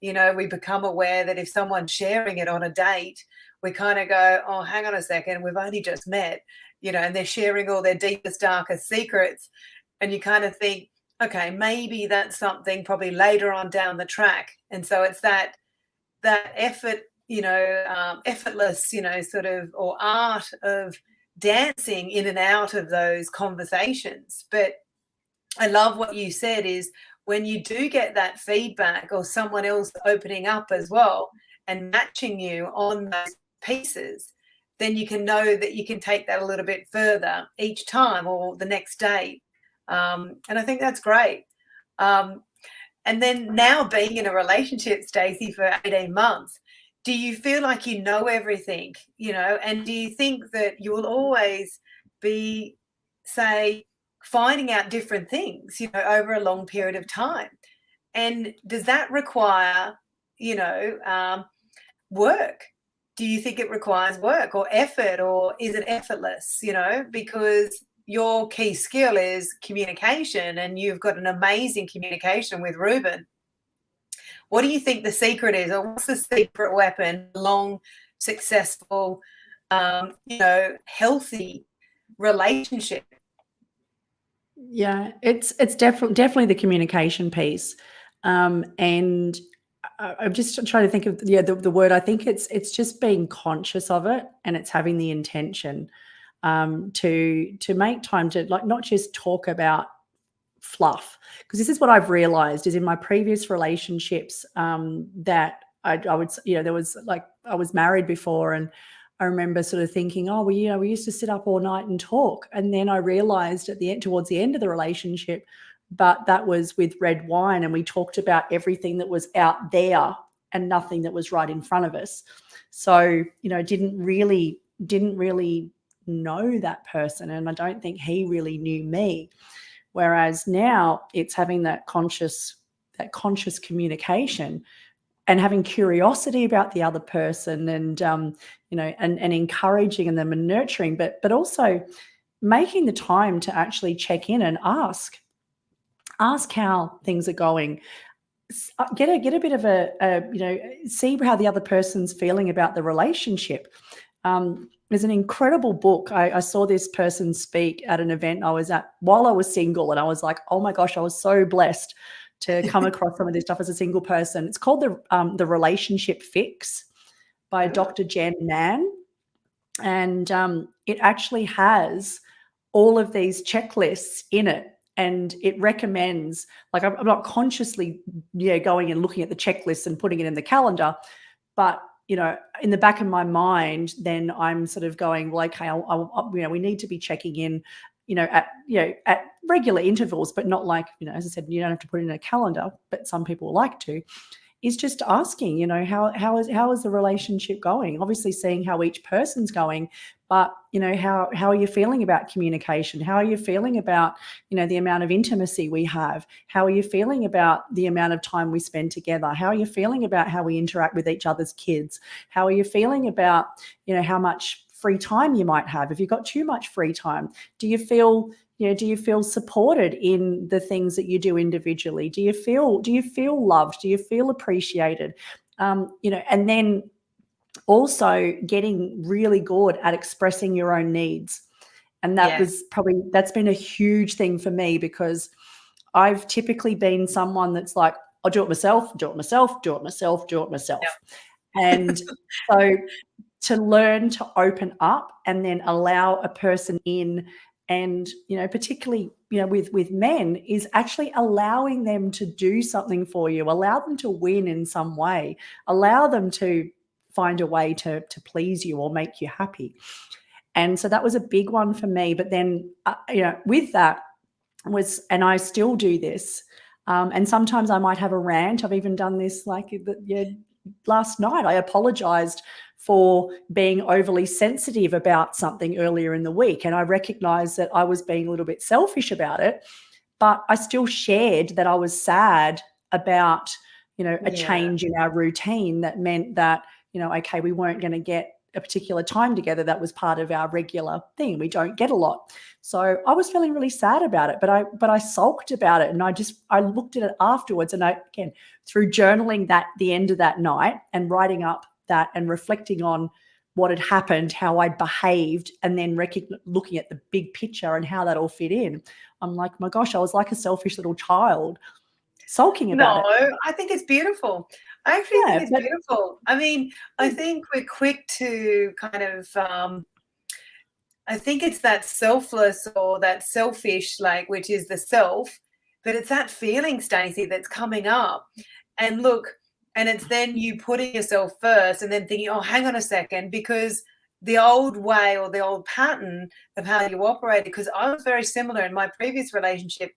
We become aware that if someone's sharing it on a date, we kind of go, oh, hang on a second, we've only just met, and they're sharing all their deepest, darkest secrets. And you kind of think, okay, maybe that's something probably later on down the track. And so it's that effort, effortless, sort of, or art of dancing in and out of those conversations. But I love what you said is, when you do get that feedback or someone else opening up as well and matching you on those pieces, then you can know that you can take that a little bit further each time or the next day. And I think that's great. And then now being in a relationship, Stacey, for 18 months, do you feel like you know everything, and do you think that you'll always be, say, finding out different things, over a long period of time? And does that require, work? Do you think it requires work or effort, or is it effortless, because your key skill is communication, and you've got an amazing communication with Ruben. What do you think the secret is, or what's the secret weapon, long, successful, healthy relationship? Yeah, it's definitely the communication piece. And I'm just trying to think of the word. I think it's just being conscious of it, and it's having the intention to make time to, like, not just talk about fluff, because this is what I've realized is in my previous relationships, that I would, there was, like, I was married before, and I remember sort of thinking, oh, well, we used to sit up all night and talk. And then I realized towards the end of the relationship, but that was with red wine, and we talked about everything that was out there and nothing that was right in front of us. So, didn't really know that person, and I don't think he really knew me. Whereas now it's having that conscious communication, and having curiosity about the other person, and and encouraging them and nurturing, but also making the time to actually check in and ask how things are going. Get a bit of see how the other person's feeling about the relationship. There's an incredible book. I saw this person speak at an event I was at while I was single, and I was like, oh my gosh, I was so blessed to come across some of this stuff as a single person. It's called the Relationship Fix by Dr. Jen Mann, and it actually has all of these checklists in it. And it recommends, like, I'm not consciously going and looking at the checklist and putting it in the calendar, but in the back of my mind, then I'm sort of going, well, okay, we need to be checking in, at regular intervals, but not like, as I said, you don't have to put it in a calendar, but some people like to, is just asking, you know, how is the relationship going? Obviously seeing how each person's going, but, you know, how are you feeling about communication? How are you feeling about, you know, the amount of intimacy we have? How are you feeling about the amount of time we spend together? How are you feeling about how we interact with each other's kids? How are you feeling about, you know, how much free time you might have? If you've got too much free time, do you feel supported in the things that you do individually? Do you feel loved? Do you feel appreciated? You know, and then also getting really good at expressing your own needs. And that's been a huge thing for me, because I've typically been someone that's like, I'll do it myself, do it myself, do it myself, do it myself. Yep. And so to learn to open up and then allow a person in, and, you know, particularly, you know, with men, is actually allowing them to do something for you, allow them to win in some way, allow them to find a way to please you or make you happy. And so that was a big one for me. But then, you know, with that and I still do this, and sometimes I might have a rant. I've even done this, like, last night I apologized for being overly sensitive about something earlier in the week. And I recognized that I was being a little bit selfish about it, but I still shared that I was sad about, you know, a change in our routine that meant that, you know, okay, we weren't going to get a particular time together that was part of our regular thing. We don't get a lot. So I was feeling really sad about it, but I sulked about it. And I looked at it afterwards, and again, through journaling the end of that night and writing up that and reflecting on what had happened, how I'd behaved, and then looking at the big picture and how that all fit in. I'm like, my gosh, I was like a selfish little child sulking about it. No, I think it's beautiful. I actually think it's beautiful. I mean, I think we're quick to kind of, I think it's that selfless or that selfish, like, which is the self, but it's that feeling, Stacey, that's coming up. And look, and it's then you putting yourself first and then thinking, oh, hang on a second, because the old way or the old pattern of how you operated, because I was very similar in my previous relationship.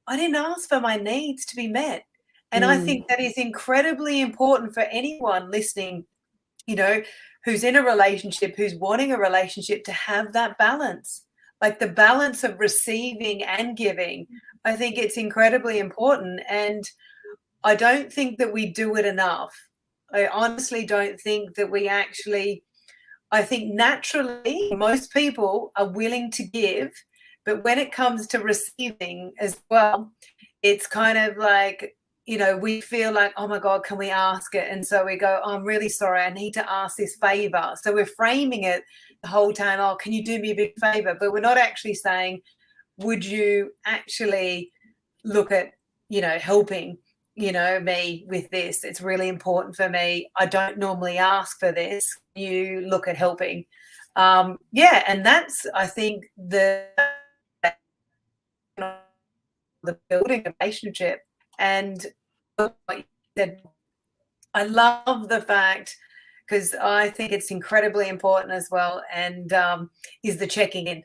I didn't ask for my needs to be met. And I think that is incredibly important for anyone listening, you know, who's in a relationship, who's wanting a relationship, to have that balance, like the balance of receiving and giving. I think it's incredibly important. And I don't think that we do it enough. I honestly don't think that we actually, I think naturally most people are willing to give, but when it comes to receiving as well, it's kind of like, you know, we feel like, oh my God, can we ask it? And so we go, oh, I'm really sorry, I need to ask this favor. So we're framing it the whole time, oh, can you do me a big favor? But we're not actually saying, would you actually look at, you know, helping, you know, me with this? It's really important for me. I don't normally ask for this. You look at helping. And that's, I think, the building a relationship. And what you said, I love the fact, because I think it's incredibly important as well, and is the checking in,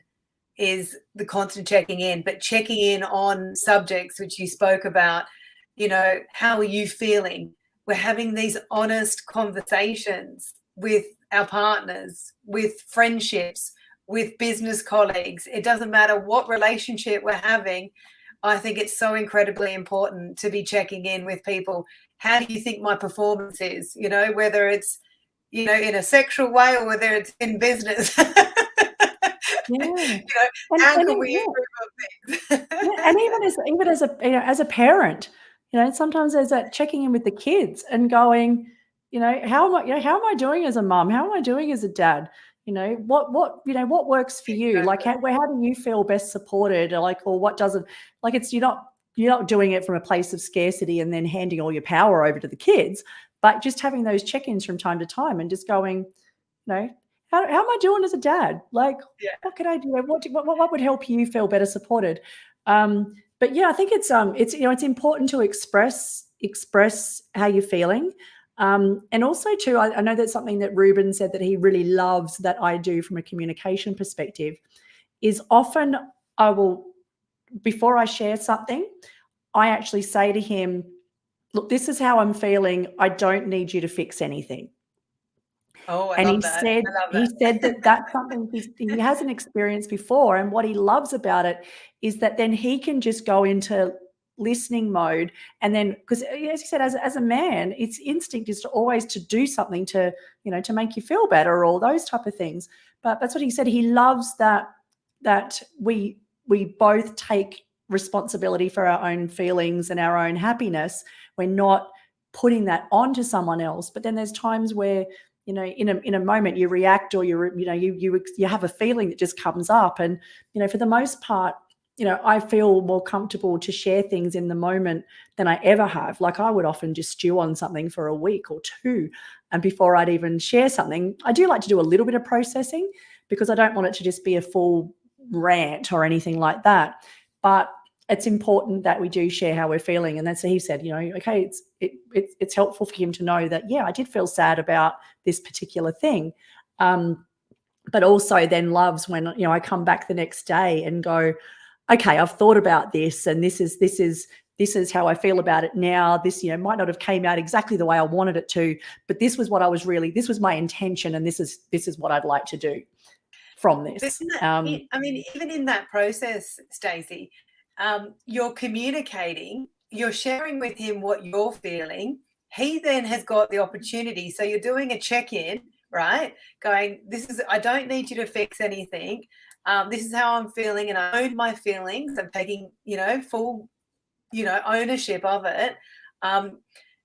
is the constant checking in, but checking in on subjects which you spoke about. You know, how are you feeling? We're having these honest conversations with our partners, with friendships, with business colleagues. It doesn't matter what relationship we're having. I think it's so incredibly important to be checking in with people. How do you think my performance is? You know, whether it's, you know, in a sexual way or whether it's in business. You know, how can we improve on things? And even as a, you know, as a parent, you know, sometimes there's that checking in with the kids and going, you know, how am I doing as a mum? How am I doing as a dad? You know, what works for you? Like, how do you feel best supported? Or what doesn't? Like, it's you're not doing it from a place of scarcity and then handing all your power over to the kids, but just having those check-ins from time to time and just going, you know, how am I doing as a dad? Like, what can I do? What would help you feel better supported? But yeah, I think it's you know, it's important to express how you're feeling. And also too, I know that's something that Ruben said that he really loves that I do from a communication perspective, is often I will, before I share something, I actually say to him, look, this is how I'm feeling. I don't need you to fix anything. Oh, I And love that. I love he that. said that that's something he hasn't experienced before. And what he loves about it is that then he can just go into listening mode. And then, because as he said, as a man, its instinct is to always to do something to, you know, to make you feel better or all those type of things. But that's what he said. He loves that we both take responsibility for our own feelings and our own happiness. We're not putting that onto someone else. But then there's times where, you know, in a moment you react, or you have a feeling that just comes up. And, you know, for the most part, you know, I feel more comfortable to share things in the moment than I ever have. Like, I would often just stew on something for a week or two, and before I'd even share something. I do like to do a little bit of processing, because I don't want it to just be a full rant or anything like that. But it's important that we do share how we're feeling. And that's what he said, you know, okay, it's helpful for him to know that, yeah, I did feel sad about this particular thing. But also then loves when, you know, I come back the next day and go, okay, I've thought about this, and this is how I feel about it now. This, you know, might not have came out exactly the way I wanted it to, but this was this was my intention, and this is what I'd like to do from this. I mean, even in that process, Stacey, you're communicating, you're sharing with him what you're feeling. He then has got the opportunity. So you're doing a check-in, right? Going, I don't need you to fix anything. This is how I'm feeling, and I own my feelings. I'm taking, you know, full, you know, ownership of it. And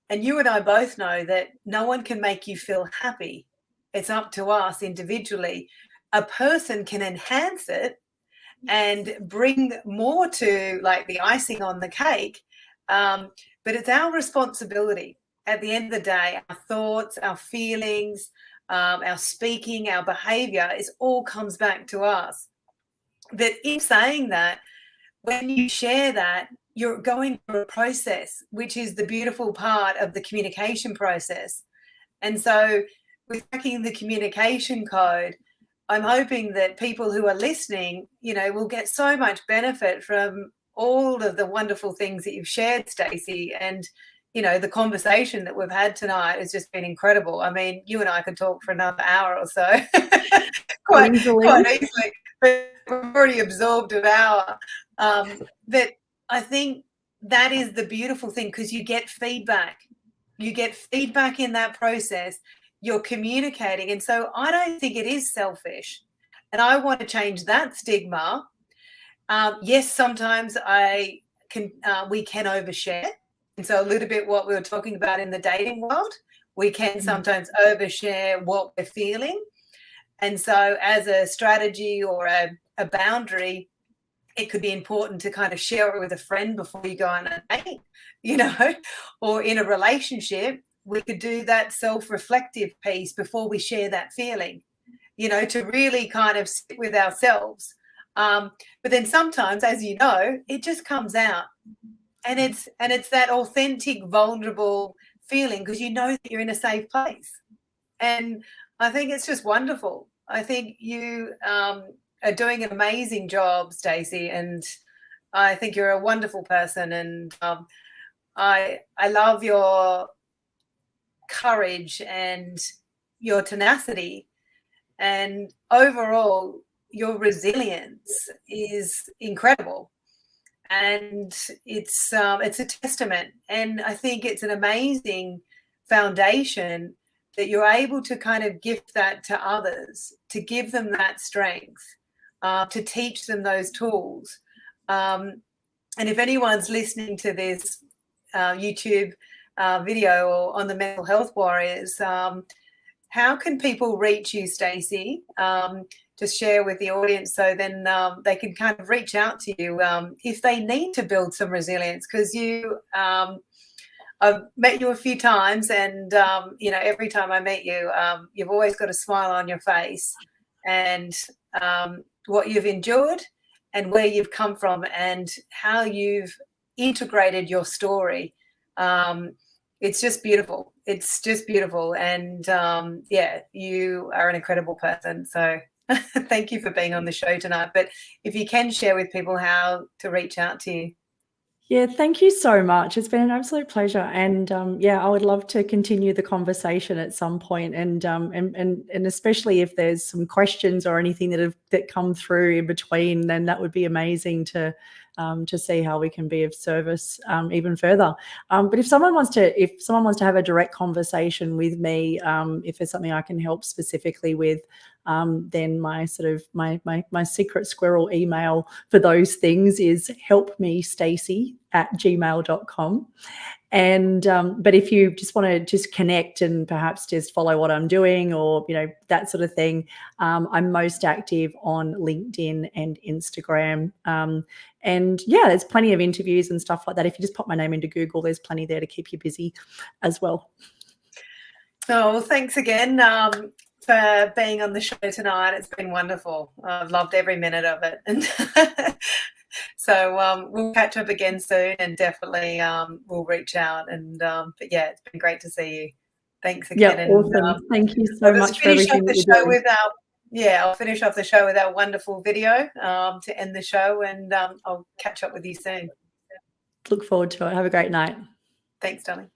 you and I both know that no one can make you feel happy. It's up to us individually. A person can enhance it and bring more to, like, the icing on the cake. But it's our responsibility at the end of the day. Our thoughts, our feelings, our speaking, our behavior, all comes back to us. That in saying that, when you share that, you're going through a process, which is the beautiful part of the communication process. And so with cracking the communication code, I'm hoping that people who are listening, you know, will get so much benefit from all of the wonderful things that you've shared, Stacey. And, you know, the conversation that we've had tonight has just been incredible. I mean, you and I could talk for another hour or so quite easily, but we've already absorbed an hour. But I think that is the beautiful thing, because you get feedback. You get feedback in that process. You're communicating. And so I don't think it is selfish. And I want to change that stigma. Yes, sometimes we can overshare. And so a little bit what we were talking about in the dating world, we can sometimes overshare what we're feeling. And so as a strategy or a boundary, it could be important to kind of share it with a friend before you go on a date, you know, or in a relationship. We could do that self-reflective piece before we share that feeling, you know, to really kind of sit with ourselves. But then sometimes, as you know, it just comes out, and it's that authentic, vulnerable feeling, because you know that you're in a safe place. And I think it's just wonderful. I think you are doing an amazing job, Stacey, and I think you're a wonderful person. And I love your courage and your tenacity, and overall your resilience is incredible. And it's a testament, and I think it's an amazing foundation that you're able to kind of gift that to others, to give them that strength, to teach them those tools. And if anyone's listening to this YouTube video or on the Mental Health Warriors, how can people reach you, Stacey? Just share with the audience, so then they can kind of reach out to you if they need to build some resilience, because I've met you a few times, and you know, every time I meet you, you've always got a smile on your face, and what you've endured and where you've come from and how you've integrated your story. It's just beautiful. It's just beautiful. And yeah, you are an incredible person. So thank you for being on the show tonight. But if you can share with people how to reach out to you. Yeah, thank you so much. It's been an absolute pleasure, and yeah, I would love to continue the conversation at some point, and especially if there's some questions or anything that come through in between, then that would be amazing to see how we can be of service even further. But if someone wants to have a direct conversation with me, if there's something I can help specifically with, then my sort of my secret squirrel email for those things is helpmestacey@gmail.com. And but if you just want to just connect and perhaps just follow what I'm doing, or that sort of thing, I'm most active on LinkedIn and Instagram. And yeah, there's plenty of interviews and stuff like that. If you just pop my name into Google, there's plenty there to keep you busy as well. Oh, well, thanks again for being on the show tonight. It's been wonderful. I've loved every minute of it. And so we'll catch up again soon, and definitely we'll reach out. And but yeah, it's been great to see you. Thanks again. Yeah, awesome. Thank you so much for everything that you're doing. I'll finish off the show with our wonderful video to end the show, and I'll catch up with you soon. Look forward to it. Have a great night. Thanks, darling.